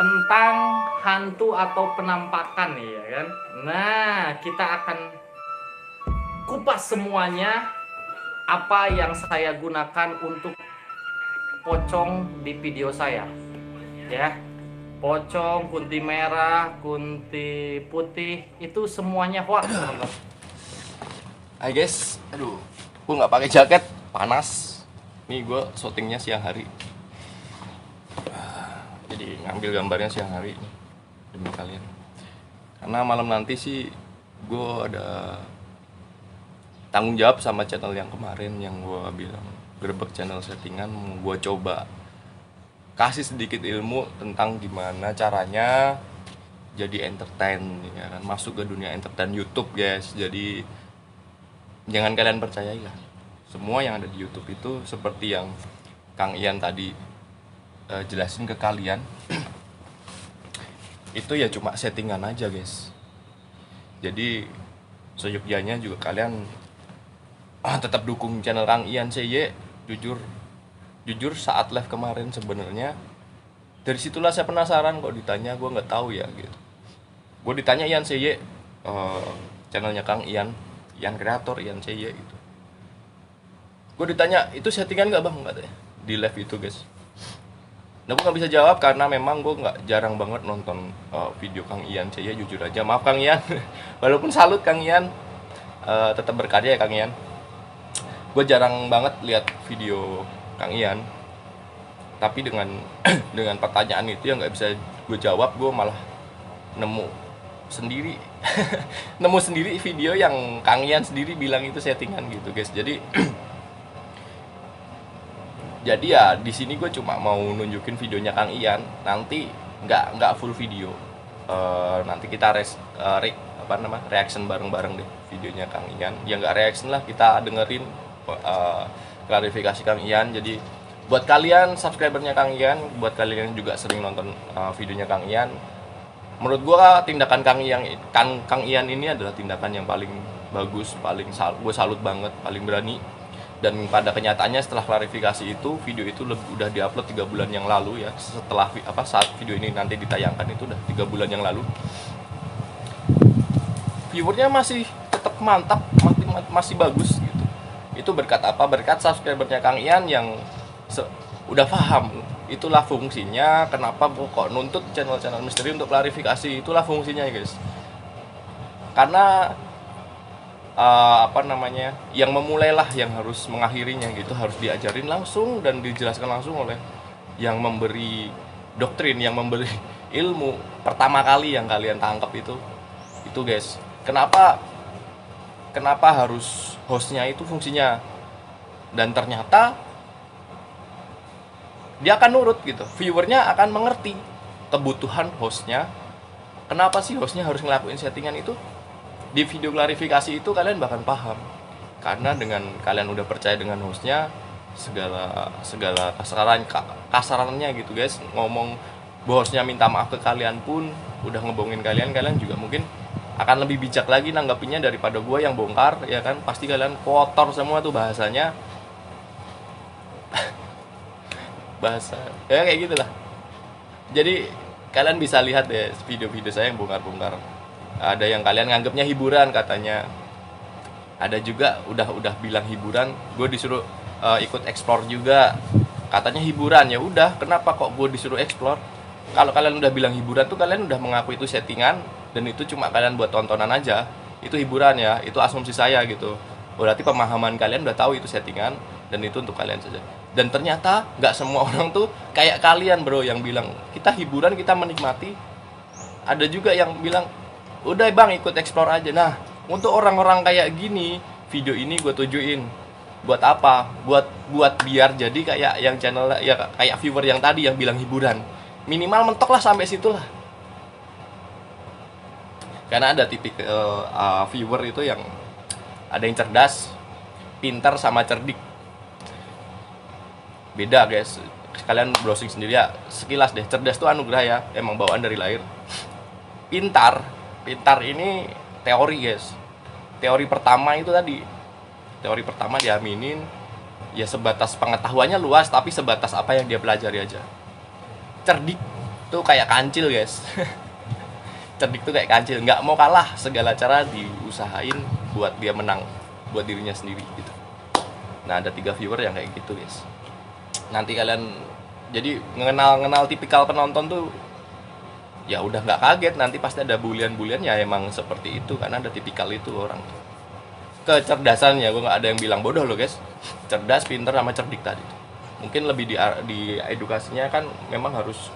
tentang hantu atau penampakan ya kan. Nah, kita akan kupas semuanya apa yang saya gunakan untuk pocong di video saya. Ya. Pocong, kunti merah, kunti putih, itu semuanya hoax, teman-teman. Hai guys, aduh, gue nggak pakai jaket, panas. Nih gue syutingnya siang hari, jadi ngambil gambarnya siang hari demi kalian. Karena malam nanti sih gue ada tanggung jawab sama channel yang kemarin yang gue bilang Grebek channel settingan. Gue coba kasih sedikit ilmu tentang gimana caranya jadi entertain, ya kan, masuk ke dunia entertain YouTube guys. Jadi jangan kalian percayai lah semua yang ada di YouTube itu seperti yang Kang Ian tadi jelasin ke kalian. Itu ya cuma settingan aja guys. Jadi seyogyanya juga kalian tetap dukung channel Kang Ian CY. Jujur saat live kemarin sebenarnya dari situlah saya penasaran, kok ditanya gue nggak tahu ya gitu. Gue ditanya Ian CY, channelnya Kang Ian kreator Ian CY gitu. Gue ditanya itu settingan nggak bang, katanya di live itu guys. Nah gue nggak bisa jawab karena memang gue nggak jarang banget nonton video Kang Ian CY, jujur aja. Maaf Kang Ian, walaupun salut Kang Ian, tetap berkarya ya Kang Ian. Gue jarang banget lihat video Kang Ian, tapi dengan dengan pertanyaan itu yang nggak bisa gue jawab, gue malah nemu sendiri nemu sendiri video yang Kang Ian sendiri bilang itu settingan gitu guys. Jadi jadi ya di sini gue cuma mau nunjukin videonya Kang Ian, nanti nggak full video. Nanti kita reaction bareng-bareng deh videonya Kang Ian. Ya nggak reaction lah, kita dengerin klarifikasi Kang Ian. Jadi buat kalian subscribernya Kang Ian, buat kalian yang juga sering nonton videonya Kang Ian, menurut gua tindakan Kang Ian ini adalah tindakan yang paling bagus, gue salut banget, paling berani. Dan pada kenyataannya setelah klarifikasi itu, video itu udah diupload 3 bulan yang lalu ya. Setelah saat video ini nanti ditayangkan itu udah 3 bulan yang lalu. Viewernya masih tetap mantap, masih bagus gitu. Itu berkat apa? Berkat subscribernya Kang Ian yang udah paham. Itulah fungsinya kenapa gue kok nuntut channel-channel misteri untuk klarifikasi. Itulah fungsinya ya guys. Karena yang memulailah yang harus mengakhirinya gitu, harus diajarin langsung dan dijelaskan langsung oleh yang memberi doktrin, yang memberi ilmu pertama kali yang kalian tangkap itu guys. Kenapa harus hostnya itu fungsinya, dan ternyata dia akan nurut gitu, viewernya akan mengerti kebutuhan hostnya. Kenapa sih hostnya harus ngelakuin settingan itu? Di video klarifikasi itu kalian bahkan paham, karena dengan kalian udah percaya dengan hostnya, segala kasarannya gitu guys, ngomong bosnya minta maaf ke kalian pun udah ngebohongin kalian juga mungkin akan lebih bijak lagi nanggapinnya daripada gue yang bongkar, ya kan. Pasti kalian kotor semua tuh bahasanya bahasa ya kayak gitulah. Jadi kalian bisa lihat deh video-video saya yang bongkar-bongkar. Ada yang kalian nganggapnya hiburan katanya, ada juga udah bilang hiburan, gue disuruh ikut explore juga katanya hiburan. Ya udah, kenapa kok gue disuruh explore? Kalau kalian udah bilang hiburan tuh kalian udah mengaku itu settingan dan itu cuma kalian buat tontonan aja, itu hiburan ya, itu asumsi saya gitu. Berarti pemahaman kalian udah tahu itu settingan dan itu untuk kalian saja. Dan ternyata nggak semua orang tuh kayak kalian bro, yang bilang kita hiburan, kita menikmati. Ada juga yang bilang udah bang ikut explore aja. Nah untuk orang-orang kayak gini, video ini gue tujuin buat apa? Buat biar jadi kayak yang channel ya, kayak viewer yang tadi yang bilang hiburan, minimal mentok lah sampai situlah. Karena ada tipik viewer itu yang ada yang cerdas, pintar sama cerdik. Beda guys, kalian browsing sendiri ya, sekilas deh. Cerdas tuh anugerah ya, emang bawaan dari lahir. Pintar ini teori guys. Teori pertama itu tadi, teori pertama diaminin ya, sebatas pengetahuannya luas tapi sebatas apa yang dia pelajari aja. Cerdik tuh kayak kancil guys. Cerdik tuh kayak kancil, nggak mau kalah, segala cara diusahain buat dia menang, buat dirinya sendiri gitu. Nah ada 3 viewer yang kayak gitu guys. Nanti kalian jadi ngenal tipikal penonton tuh, ya udah nggak kaget, nanti pasti ada bulian-bulian ya, emang seperti itu karena ada tipikal itu orang. Kecerdasannya gue nggak ada yang bilang bodoh loh guys, cerdas, pinter, sama cerdik tadi. Mungkin lebih di edukasinya kan memang harus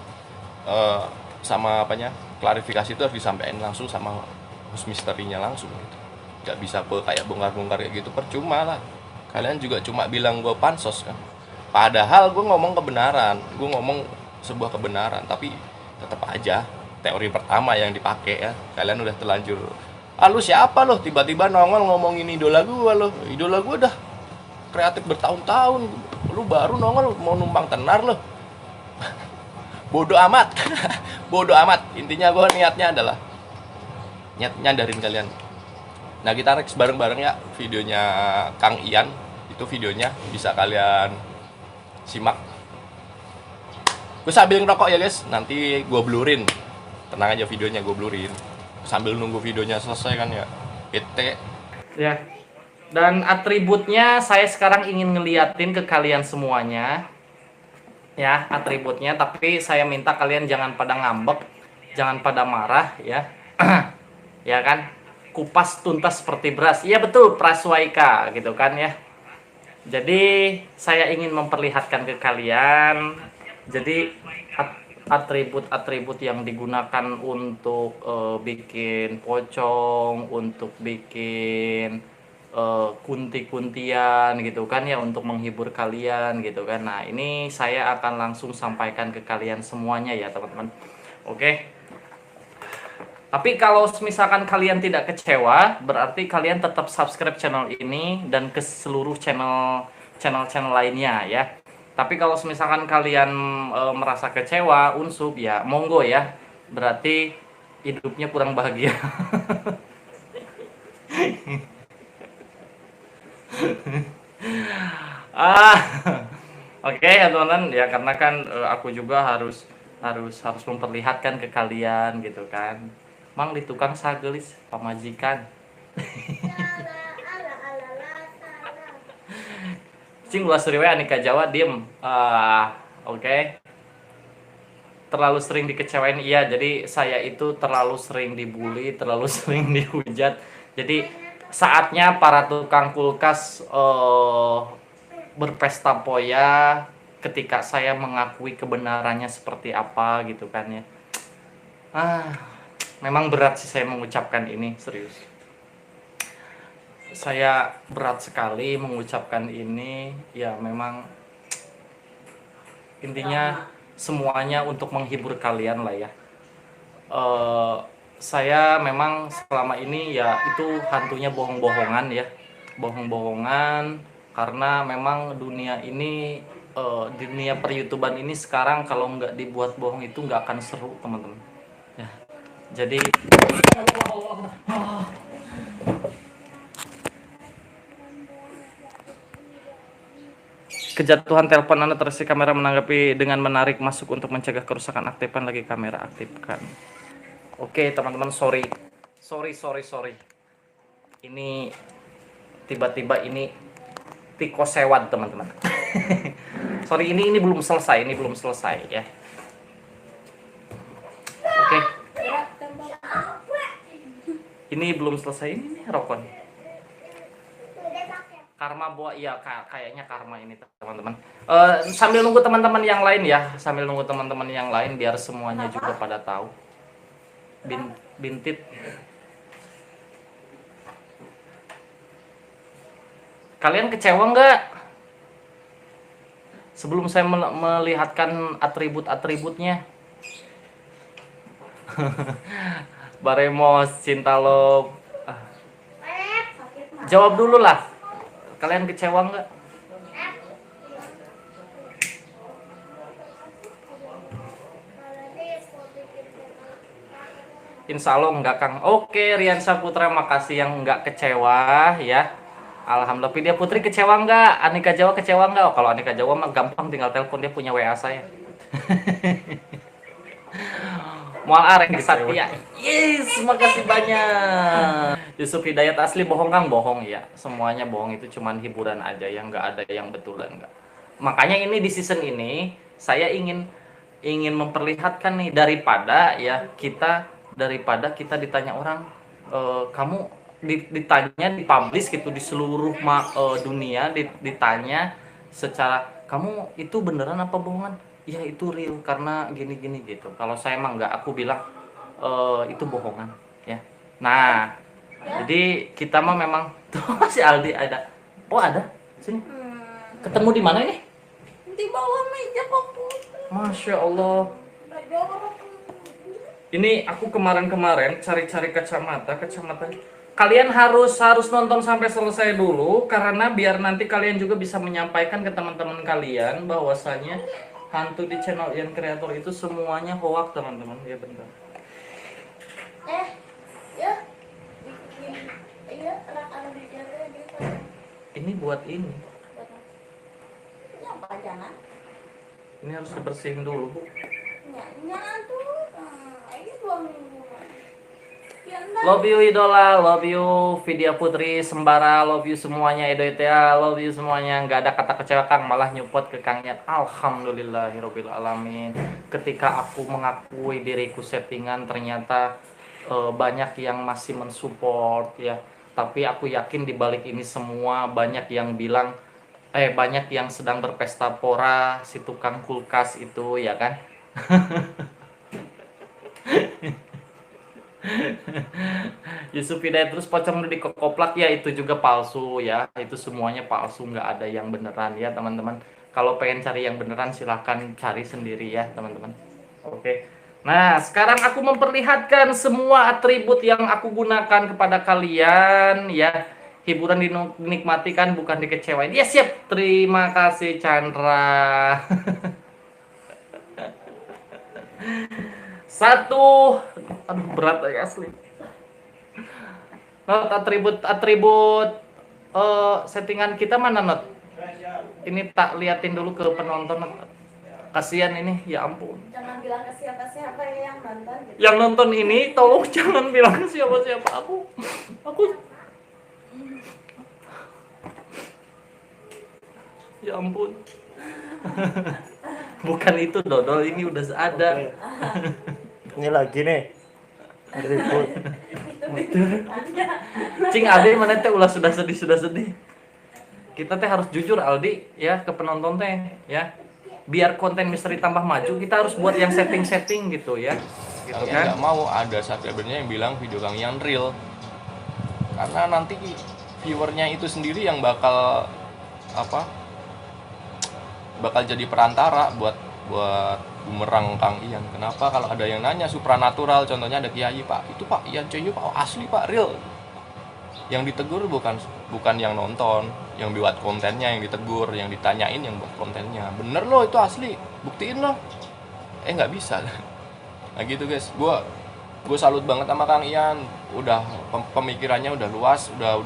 sama apanya, klarifikasi itu harus disampaikan langsung sama host misterinya langsung gitu. Nggak bisa kayak bongkar-bongkar kayak gitu, percuma lah. Kalian juga cuma bilang gue pansos kan, padahal gue ngomong kebenaran, gue ngomong sebuah kebenaran, tapi tetap aja teori pertama yang dipakai ya, kalian udah terlanjur, lu siapa lo tiba-tiba nongol ngomongin idola gue, idola gue udah kreatif bertahun-tahun, lu baru nongol mau numpang tenar lo. Bodoh amat. Bodoh amat, intinya gue niatnya adalah nyadarin kalian. Nah kita react bareng-bareng ya videonya Kang Ian, itu videonya bisa kalian simak. Gue sambil ngerokok ya guys, nanti gue blurin, tenang aja videonya gue blurin sambil nunggu videonya selesai kan ya. Bete Ya. Dan atributnya saya sekarang ingin ngeliatin ke kalian semuanya. Ya, atributnya, tapi saya minta kalian jangan pada ngambek, jangan pada marah ya. Ya kan? Kupas tuntas seperti beras. Iya betul, Praswaika gitu kan ya. Jadi saya ingin memperlihatkan ke kalian. Jadi atribut-atribut yang digunakan untuk bikin pocong, untuk bikin kunti-kuntian gitu kan ya, untuk menghibur kalian gitu kan. Nah ini saya akan langsung sampaikan ke kalian semuanya ya teman-teman. Oke. Tapi kalau misalkan kalian tidak kecewa, berarti kalian tetap subscribe channel ini dan ke seluruh channel lainnya ya. Tapi kalau misalkan kalian merasa kecewa, unsub ya monggo ya. Berarti hidupnya kurang bahagia. ah Oke ya teman-teman ya, karena kan aku juga harus memperlihatkan ke kalian gitu kan. Mang di tukang sagelis pamajikan. Cing ulah seri we Anika Jawa diem. Oke. Terlalu sering dikecewain, iya. Jadi saya itu terlalu sering dibully, terlalu sering dihujat. Jadi saatnya para tukang kulkas berpesta poya ketika saya mengakui kebenarannya seperti apa gitu kan ya. Memang berat sih saya mengucapkan ini, serius. Saya berat sekali mengucapkan ini, ya memang intinya semuanya untuk menghibur kalian lah ya. Saya memang selama ini ya itu hantunya bohong-bohongan ya, bohong-bohongan, karena memang dunia ini dunia per-YouTuban ini sekarang kalau nggak dibuat bohong itu nggak akan seru teman-teman ya. Jadi kejatuhan telepon Anda, terisi kamera menanggapi dengan menarik masuk untuk mencegah kerusakan, aktifkan lagi kamera, aktifkan. Oke teman-teman, sorry. Ini tiba-tiba ini tiko sewad teman-teman. Sorry, ini belum selesai ya. Oke. Ini belum selesai, ini rokok. Karma buat iya kayaknya karma ini teman-teman. Sambil nunggu teman-teman yang lain ya, biar semuanya juga pada tahu. Bintit. Kalian kecewa nggak? Sebelum saya melihatkan atribut-atributnya. Baremos, cinta lo. Jawab dulu lah. Kalian kecewa nggak? Insya Allah enggak Kang. Oke, Rian Saputra, makasih yang enggak kecewa ya. Alhamdulillah. Dia Putri kecewa enggak? Anika Jawa kecewa enggak? Oh, kalau Anika Jawa mah gampang, tinggal telepon, dia punya WA saya. Mual arek Satya. Yes, makasih banyak. Yusuf Hidayat asli bohong Kang, bohong ya. Semuanya bohong, itu cuman hiburan aja yang nggak ada yang betulan nggak. Makanya ini di season ini saya ingin memperlihatkan nih daripada kita ditanya orang, kamu ditanya dipublish gitu di seluruh dunia, ditanya secara kamu itu beneran apa bohongan, ya itu real karena gini gini gitu. Kalau saya emang nggak, aku bilang itu bohongan ya. Nah jadi kita mah memang tuh si Aldi ada, oh ada sini, ketemu di mana ini? Di bawah meja komputer. Masya Allah. Ini aku kemarin cari-cari kacamata. Kalian harus nonton sampai selesai dulu karena biar nanti kalian juga bisa menyampaikan ke teman-teman kalian bahwasanya hantu di channel Ian Creator itu semuanya hoax, teman-teman. Ya bentar. Ya. Iya, anak-anak dijaga gitu. Ini buat ini. Ya, apa jangan? Ini harus dibersihin dulu, Bu. Ya tuh. Ini 2 minggu. Ya, Love you idola, love you Vidya Putri, Sembara, love you semuanya Edoitea, love you semuanya. Nggak ada kata kecewa Kang, malah nyupport ke Kang Ian. Alhamdulillahirabbil alamin. Ketika aku mengakui diriku settingan, ternyata banyak yang masih mensupport ya. Tapi aku yakin di balik ini semua banyak yang bilang banyak yang sedang berpesta pora si tukang kulkas itu ya kan. Yusuf Hidayat terus pocong di koplak, ya itu juga palsu ya, itu semuanya palsu, nggak ada yang beneran ya teman-teman. Kalau pengen cari yang beneran silahkan cari sendiri ya teman-teman. Oke, nah sekarang aku memperlihatkan semua atribut yang aku gunakan kepada kalian ya. Hiburan dinikmati kan, bukan dikecewain ya. Siap, terima kasih Chandra. Satu, aduh berat ya asli. Not atribut settingan kita mana Not? Ini tak liatin dulu ke penonton Not. Kasihan ini, ya ampun. Jangan bilang ke siapa-siapa yang nonton gitu. Yang nonton ini tolong jangan bilang ke siapa-siapa. Aku ya ampun. Bukan itu dodol, ini udah ada. Ini lagi nih ribut. Cing Aldi mana teh ulah sudah sedih. Kita teh harus jujur Aldi ya ke penonton teh ya. Biar konten misteri tambah maju, kita harus buat yang setting gitu ya. Gitu Kang Ian kan. nggak mau ada subscribernya yang bilang video Kang Ian real, karena nanti viewernya itu sendiri yang bakal jadi perantara buat bumerang Kang Ian. Kenapa kalau ada yang nanya supranatural, contohnya ada kiai, Pak itu Pak Ian Cuyu Pak asli Pak real, yang ditegur bukan yang nonton, yang buat kontennya yang ditegur, yang ditanyain yang buat kontennya. Bener loh itu asli, buktiin loh. Nggak bisa. Nah gitu guys, gue salut banget sama Kang Ian. Udah pemikirannya udah luas, udah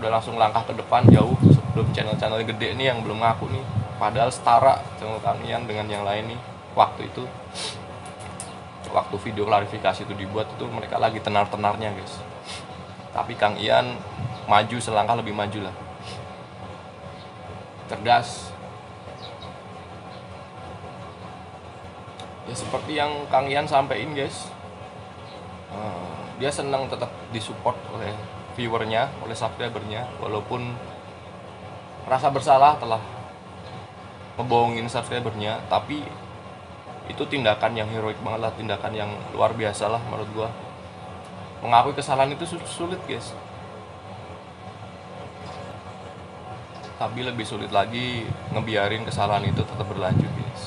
langsung langkah ke depan jauh sebelum channel-channel gede nih yang belum ngaku nih. Padahal setara channel Kang Ian dengan yang lain nih. Waktu video klarifikasi itu dibuat itu mereka lagi tenar-tenarnya guys. Tapi Kang Ian maju selangkah lebih maju lah. Cerdas. Ya seperti yang Kang Ian sampein guys. Dia senang tetap disupport oleh viewernya, oleh subscribernya, walaupun rasa bersalah telah ngebohongin subscribernya, tapi itu tindakan yang heroik banget lah, tindakan yang luar biasa lah menurut gua. Mengakui kesalahan itu sulit guys, tapi lebih sulit lagi ngebiarin kesalahan itu tetap berlanjut guys.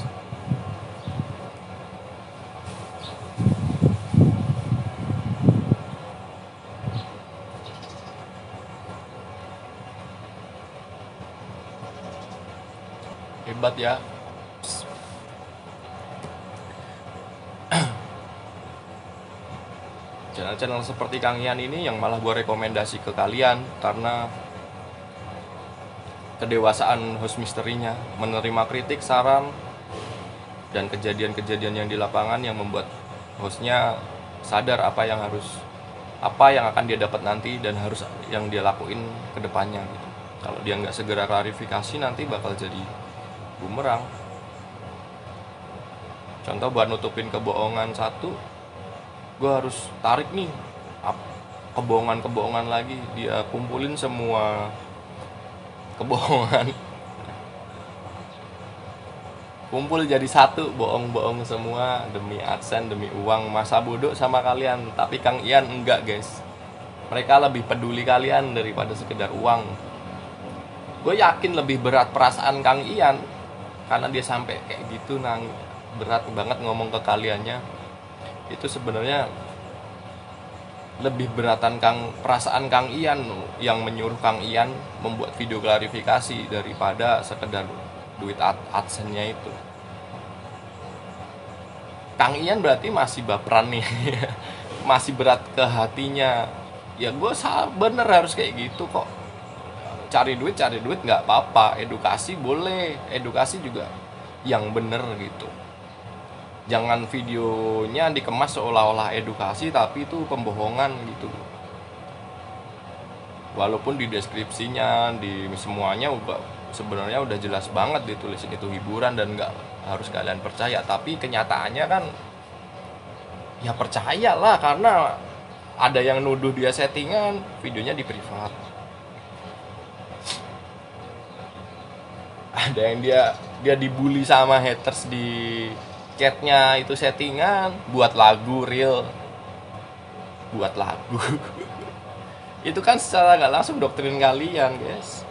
Hebat ya. Channel-channel seperti Kang Ian ini yang malah gue rekomendasi ke kalian karena kedewasaan host misterinya, menerima kritik, saran, dan kejadian-kejadian yang di lapangan yang membuat hostnya sadar apa yang akan dia dapat nanti dan harus yang dia lakuin ke depannya gitu. Kalau dia nggak segera klarifikasi nanti bakal jadi bumerang. Contoh buat nutupin kebohongan satu, gue harus tarik nih kebohongan lagi, dia kumpulin semua kebohongan kumpul jadi satu, bohong semua demi AdSense, demi uang. Masa bodoh sama kalian, tapi Kang Ian enggak guys, mereka lebih peduli kalian daripada sekedar uang. Gue yakin lebih berat perasaan Kang Ian karena dia sampai kayak gitu, berat banget ngomong ke kaliannya. Itu sebenarnya lebih beratan perasaan Kang Ian yang menyuruh Kang Ian membuat video klarifikasi daripada sekedar duit AdSense-nya itu. Kang Ian berarti masih baperan nih. Masih berat ke hatinya. Ya gue bener harus kayak gitu kok. Cari duit nggak apa-apa, edukasi boleh, edukasi juga yang bener gitu. Jangan videonya dikemas seolah-olah edukasi tapi itu pembohongan gitu. Walaupun di deskripsinya, di semuanya sebenarnya udah jelas banget ditulisin itu hiburan dan nggak harus kalian percaya, tapi kenyataannya kan ya percayalah karena ada yang nuduh dia settingan, videonya di privat. Ada yang dia dibully sama haters di chatnya itu settingan, buat lagu real, buat lagu. Itu kan secara nggak langsung doktrin kalian guys.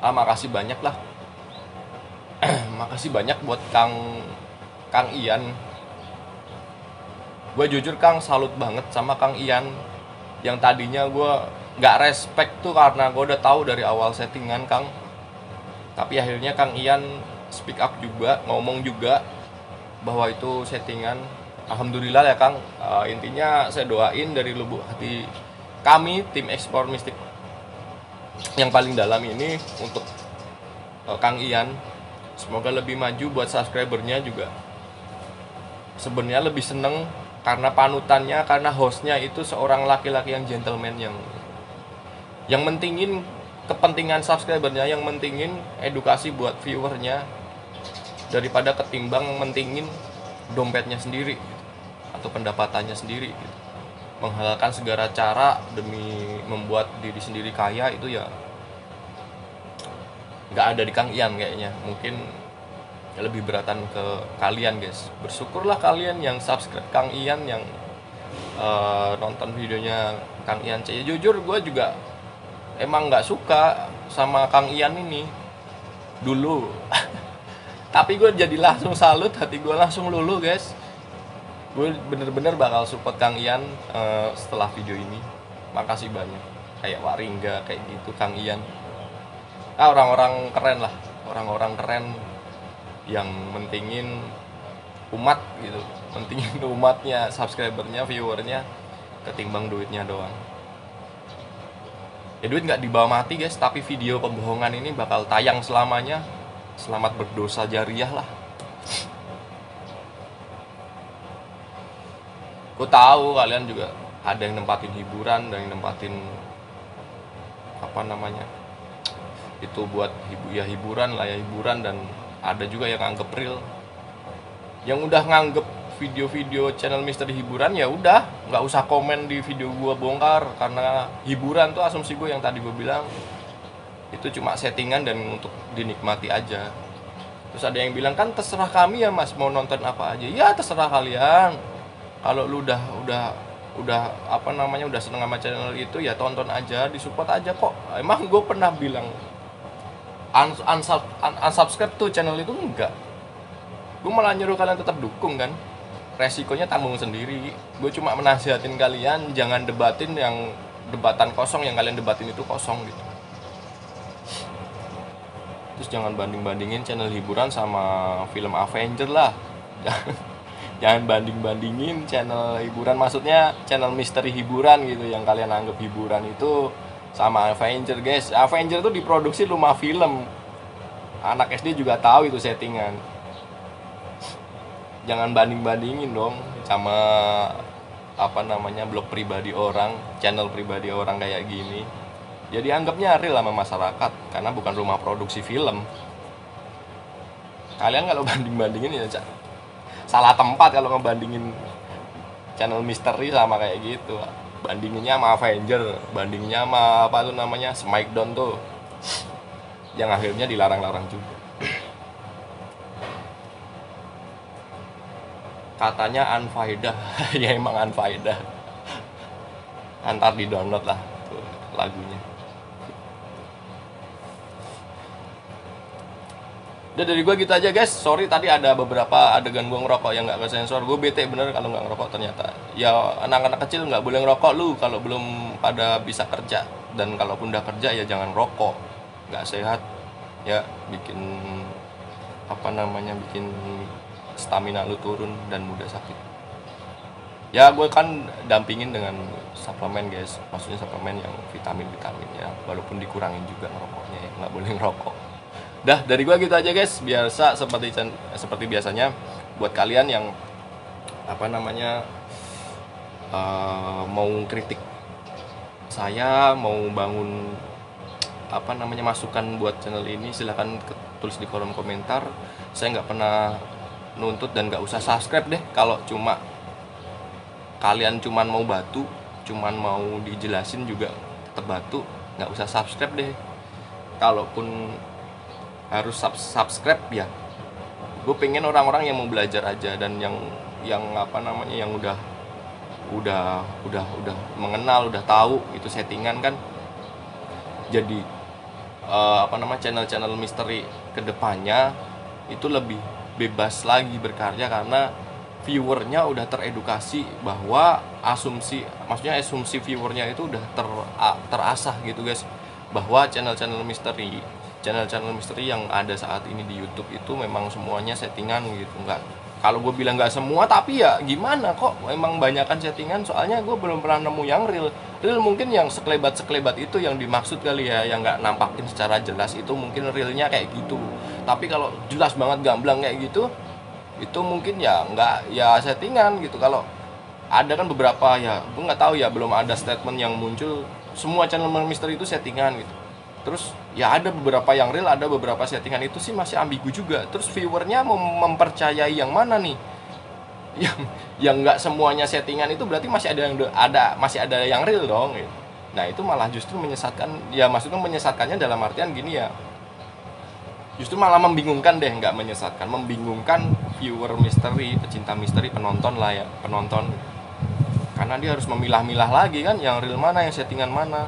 Makasih banyak lah. Makasih banyak buat Kang Ian. Gue jujur Kang salut banget sama Kang Ian. Yang tadinya gue nggak respect tuh karena gue udah tahu dari awal settingan Kang. Tapi akhirnya Kang Ian speak up juga, ngomong juga bahwa itu settingan. Alhamdulillah ya Kang. Intinya saya doain dari lubuk hati kami tim Explore Mistik yang paling dalam ini untuk Kang Ian, semoga lebih maju. Buat subscribernya juga sebenarnya lebih seneng karena panutannya, karena hostnya itu seorang laki-laki yang gentleman, yang mentingin kepentingan subscribernya, yang mentingin edukasi buat viewernya daripada ketimbang mentingin dompetnya sendiri atau pendapatannya sendiri gitu. Menghalalkan segala cara demi membuat diri sendiri kaya itu ya nggak ada di Kang Ian kayaknya. Mungkin lebih beratan ke kalian guys. Bersyukurlah kalian yang subscribe Kang Ian, yang nonton videonya Kang Ian. Jujur gue juga emang nggak suka sama Kang Ian ini dulu. Tapi gue jadi langsung salut, hati gue langsung luluh guys. Gue bener-bener bakal support Kang Ian setelah video ini. Makasih banyak. Kayak Waringga kayak gitu, Kang Ian. Orang-orang keren lah, orang-orang keren yang mentingin umat gitu, mentingin umatnya, subscribernya, viewernya ketimbang duitnya doang. Ya duit nggak dibawa mati guys, tapi video pembohongan ini bakal tayang selamanya. Selamat berdosa jariah lah. Gue tahu kalian juga ada yang nempatin hiburan, ada yang nempatin itu buat hiburan lah ya, hiburan, dan ada juga yang nganggep real. Yang udah nganggep video-video channel misteri hiburan ya udah nggak usah komen di video gue bongkar, karena hiburan tuh asumsi gue yang tadi gue bilang itu cuma settingan dan untuk dinikmati aja. Terus ada yang bilang kan terserah kami ya mas mau nonton apa aja. Ya terserah kalian. Kalau lu udah seneng sama channel itu ya tonton aja, disupport aja kok. Emang gue pernah bilang unsubscribe tuh channel itu? Enggak. Gue malah nyuruh kalian tetap dukung kan. Resikonya tanggung sendiri. Gue cuma menasihatin kalian jangan debatin yang debatan kosong, yang kalian debatin itu kosong gitu. Terus jangan banding-bandingin channel hiburan sama film Avenger lah. Jangan banding-bandingin channel hiburan, maksudnya channel misteri hiburan gitu yang kalian anggap hiburan itu sama Avenger guys. Avenger tuh diproduksi Luma Film. anak SD juga tahu itu settingan. Jangan banding-bandingin dong sama blog pribadi orang, channel pribadi orang kayak gini. Jadi anggapnya real sama masyarakat karena bukan rumah produksi film. Kalian kalau banding-bandingin ya salah tempat kalau ngebandingin channel misteri sama kayak gitu. Bandinginnya sama Avenger, bandingnya sama Smackdown tuh, yang akhirnya dilarang-larang juga. Katanya unfaedah. Ya emang unfaedah. Antar di download lah tuh lagunya. Udah dari gue gitu aja guys. Sorry tadi ada beberapa adegan gue ngerokok yang nggak kesensor. Gue bete bener kalau nggak ngerokok ternyata. Ya anak-anak kecil nggak boleh ngerokok lu kalau belum pada bisa kerja. Dan kalaupun udah kerja ya jangan rokok. Nggak sehat. Ya bikin bikin stamina lu turun dan mudah sakit. Ya gue kan dampingin dengan suplemen guys, maksudnya suplemen yang vitamin ya, walaupun dikurangin juga ngerokoknya ya, nggak boleh ngerokok. Dah dari gue gitu aja guys, biasa seperti biasanya buat kalian yang mau kritik saya, mau bangun masukan buat channel ini, silahkan tulis di kolom komentar. Saya nggak pernah nuntut dan nggak usah subscribe deh kalau kalian cuman mau batu, cuman mau dijelasin juga tetap batu, nggak usah subscribe deh. Kalaupun harus subscribe ya gue pengen orang-orang yang mau belajar aja dan yang udah mengenal, udah tahu itu settingan kan. Jadi channel-channel misteri kedepannya itu lebih bebas lagi berkarya karena viewernya udah teredukasi bahwa asumsi viewernya itu udah terasah gitu guys, bahwa channel-channel misteri yang ada saat ini di YouTube itu memang semuanya settingan gitu. Enggak, kalau gue bilang nggak semua, tapi ya gimana kok memang banyakan settingan, soalnya gue belum pernah nemu yang real mungkin yang sekelebat itu yang dimaksud kali ya, yang nggak nampakin secara jelas itu mungkin realnya kayak gitu. Tapi kalau jelas banget gamblang kayak gitu, itu mungkin ya nggak, ya settingan gitu. Kalau ada kan beberapa ya, gue nggak tahu ya, belum ada statement yang muncul semua channel misteri itu settingan gitu. Terus ya ada beberapa yang real, ada beberapa settingan, itu sih masih ambigu juga. Terus viewernya mau mempercayai yang mana nih? Yang nggak semuanya settingan itu berarti masih ada yang real dong gitu. Nah itu malah justru menyesatkan. Ya maksudnya menyesatkannya dalam artian gini ya, justru malah membingungkan deh, nggak menyesatkan, membingungkan viewer misteri, pecinta misteri, penonton karena dia harus memilah-milah lagi kan, yang real mana, yang settingan mana.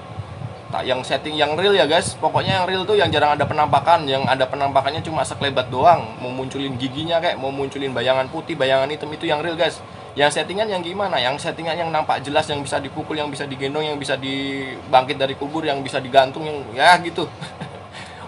Yang setting yang real ya guys, pokoknya yang real tuh yang jarang ada penampakan, yang ada penampakannya cuma sekelebat doang, mau munculin giginya kayak mau munculin bayangan putih, bayangan hitam, itu yang real guys. Yang settingan yang gimana? Yang settingan yang nampak jelas, yang bisa dipukul, yang bisa digendong, yang bisa dibangkit dari kubur, yang bisa digantung, yang ya gitu.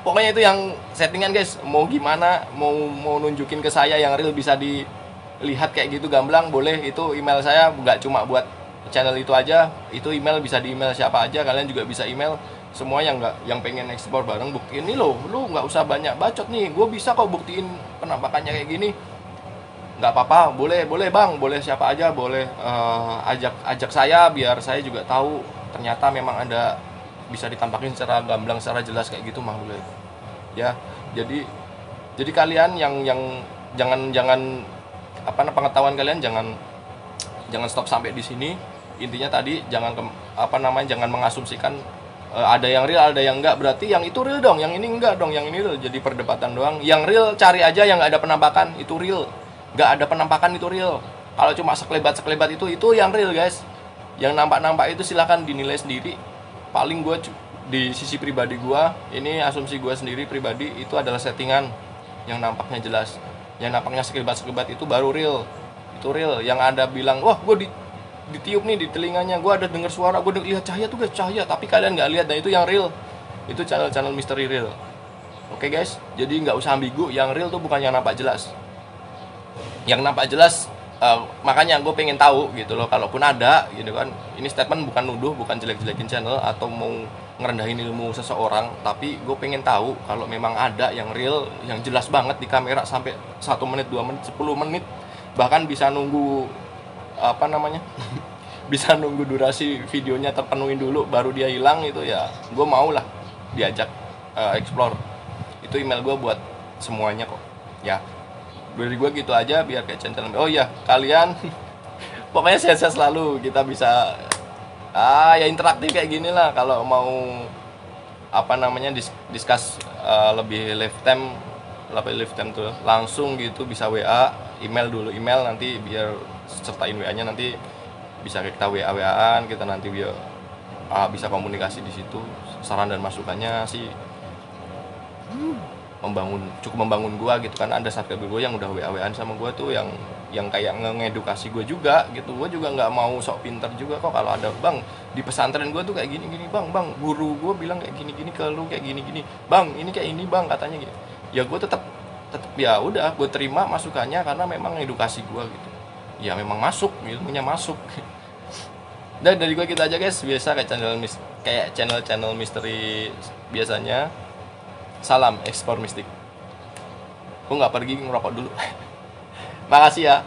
Pokoknya itu yang settingan guys. Mau gimana, mau nunjukin ke saya yang real bisa dilihat kayak gitu gamblang, boleh. Itu email saya, nggak cuma buat channel itu aja, itu email bisa di email siapa aja, kalian juga bisa email. Semua yang pengen ekspor bareng, buktiin nih loh, lu nggak usah banyak bacot nih, gue bisa kok buktiin penampakannya kayak gini. Nggak apa-apa, boleh bang, boleh siapa aja, boleh ajak saya biar saya juga tahu ternyata memang ada, bisa ditampakin secara gamblang, secara jelas kayak gitu mah boleh. Ya, jadi kalian yang jangan pengetahuan kalian jangan stop sampai di sini. Intinya tadi jangan mengasumsikan ada yang real, ada yang enggak, berarti yang itu real dong, yang ini enggak dong, yang ini real. Jadi perdebatan doang. Yang real cari aja yang enggak ada penampakan, itu real. Enggak ada penampakan itu real. Kalau cuma sekelebat itu yang real guys. Yang nampak itu silahkan dinilai sendiri. Paling gue di sisi pribadi gue, ini asumsi gue sendiri pribadi, itu adalah settingan yang nampaknya jelas. Yang nampaknya sekelebat itu baru real. Itu real. Yang ada bilang, wah gue ditiup nih di telinganya, gue ada dengar suara, gue lihat cahaya tuh guys, cahaya, tapi kalian nggak lihat, dan itu yang real. Itu channel misteri real. Oke guys, jadi nggak usah ambigu, yang real tuh bukan yang nampak jelas. Yang nampak jelas makanya gue pengen tahu gitu loh, kalaupun ada gitu kan. Ini statement bukan nuduh, bukan jelek-jelekin channel atau mau ngerendahin ilmu seseorang, tapi gue pengen tahu kalau memang ada yang real, yang jelas banget di kamera sampai 1 menit, 2 menit, 10 menit, bahkan bisa nunggu apa namanya bisa nunggu durasi videonya terpenuhi dulu baru dia hilang, itu ya gue mau lah diajak explore. Itu email gue buat semuanya kok ya. Dari gue gitu aja biar kayak channel. Oh iya, kalian pokoknya sehat-sehat selalu, kita bisa ya interaktif kayak gini lah. Kalau mau apa namanya discuss lebih live time tuh langsung gitu, bisa WA, email dulu, email nanti biar sertain WA-nya, nanti bisa kita WA-WA-an, kita nanti biar bisa komunikasi di situ. Saran dan masukannya sih cukup membangun gua gitu kan. Ada subscriber gua yang udah WA-WA-an sama gua tuh yang kayak ngedukasi gua juga gitu. Gua juga nggak mau sok pinter juga kok. Kalau ada, bang di pesantren gua tuh kayak gini bang guru gua bilang kayak gini ke lu kayak gini bang, ini kayak ini bang katanya gitu. Ya gua tetap ya udah gua terima masukannya karena memang edukasi gua gitu. Ya memang masuk, ilmunya masuk. Dan dari gua gitu aja guys, biasa kayak channel misteri biasanya. Salam ekspor mistik. Gue nggak pergi, ngerokok dulu. Makasih ya.